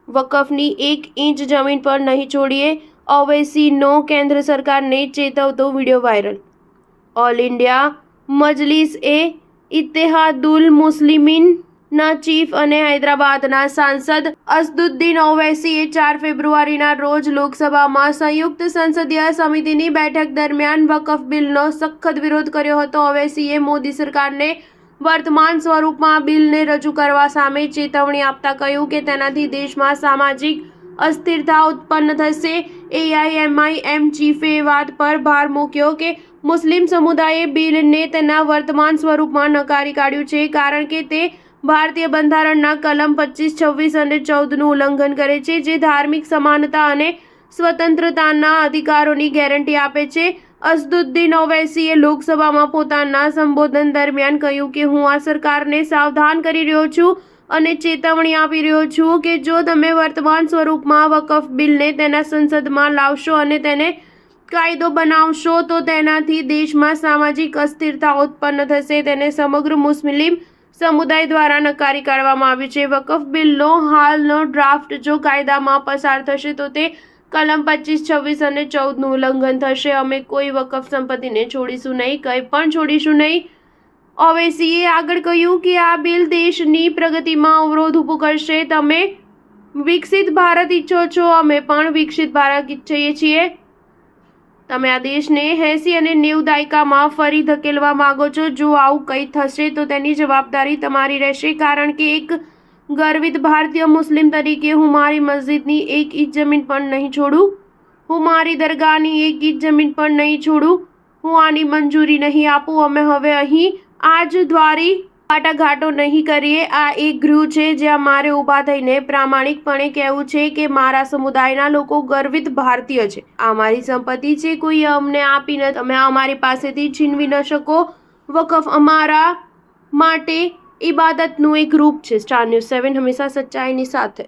વકફની 1 inch જમીન પર નહીં છોડીએ, ઓવૈસીનો કેન્દ્ર સરકારને ચેતવતો વિડીયો વાયરલ। ઓલ ઇન્ડિયા મજલિસ એ ઇત્તેહાદુલ મુસ્લિમીનના ચીફ અને હૈદરાબાદના સાંસદ અસદુદ્દીન ઓવૈસીએ 4 ફેબ્રુઆરીના રોજ લોકસભામાં સંયુક્ત સંસદીય સમિતિની બેઠક દરમિયાન વકફ બિલનો સખત વિરોધ કર્યો હતો। ઓવૈસીએ મોદી સરકારને વર્તમાન સ્વરૂપમાં બિલને રજૂ કરવા સામે ચેતવણી આપતા કહ્યું કે તેનાથી દેશમાં સામાજિક અસ્થિરતા ઉત્પન્ન થશે। એઆઈએમઆઈએમ ચીફે એ વાત પર ભાર મૂક્યો કે મુસ્લિમ સમુદાયે બિલને તેના વર્તમાન સ્વરૂપમાં નકારી કાઢ્યું છે કારણ કે તે ભારતીય બંધારણના કલમ 25, 26 અને 14નું ઉલ્લંઘન કરે છે, જે ધાર્મિક સમાનતા અને સ્વતંત્રતાના અધિકારોની ગેરંટી આપે છે। અસદુદ્દીન ઓવૈસીએ લોકસભામાં પોતાના સંબોધન દરમિયાન કહ્યું કે હું આ સરકારને સાવધાન કરી રહ્યો છું અને ચેતવણી આપી રહ્યો છું કે જો તમે વર્તમાન સ્વરૂપમાં વકફ બિલને તેના સંસદમાં લાવશો અને તેને કાયદો બનાવશો તો તેનાથી દેશમાં સામાજિક અસ્થિરતા ઉત્પન્ન થશે। તેને સમગ્ર મુસ્લિમ સમુદાય દ્વારા નકારી કાઢવામાં આવ્યું છે। વકફ બિલનો હાલનો ડ્રાફ્ટ જો કાયદામાં પસાર થશે તો તે કલમ 25, 26 અને 14નું ઉલ્લંઘન થશે। અમે કોઈ વકફ સંપત્તિને છોડીશું નહીં, કંઈ પણ છોડીશું નહીં। ઓવૈસીએ આગળ કહ્યું કે આ બિલ દેશની પ્રગતિમાં અવરોધ ઊભો કરશે। તમે વિકસિત ભારત ઈચ્છો છો, અમે પણ વિકસિત ભારત ઈચ્છીએ છીએ। તમે આ દેશને 80 અને 90 દાયકામાં ફરી ધકેલવા માંગો છો। જો આવું કંઈ થશે તો તેની જવાબદારી તમારી રહેશે, કારણ કે એક ગર્વિત ભારતીય મુસ્લિમ તરીકે હું મારી મસ્જિદની 1 ઇંચ જમીન પણ નહીં છોડું, હું મારી દરગાહની 1 ઇંચ જમીન પણ નહીં છોડું, હું આની મંજૂરી નહીં આપું। અમે હવે અહીં આજ દ્વારી વાટાઘાટો નહીં કરીએ। આ એક ગૃહ છે જ્યાં મારે ઊભા થઈને પ્રામાણિકપણે કહેવું છે કે મારા સમુદાયના લોકો ગર્વિત ભારતીય છે। આ મારી સંપત્તિ છે, કોઈએ અમને આપી નથી, તમે અમારી પાસેથી છીનવી ન શકો। વકફ અમારા માટે ઇબાદતનું એક રૂપ છે। સ્ટાર ન્યૂઝ 7 હંમેશા સચ્ચાઈની સાથે।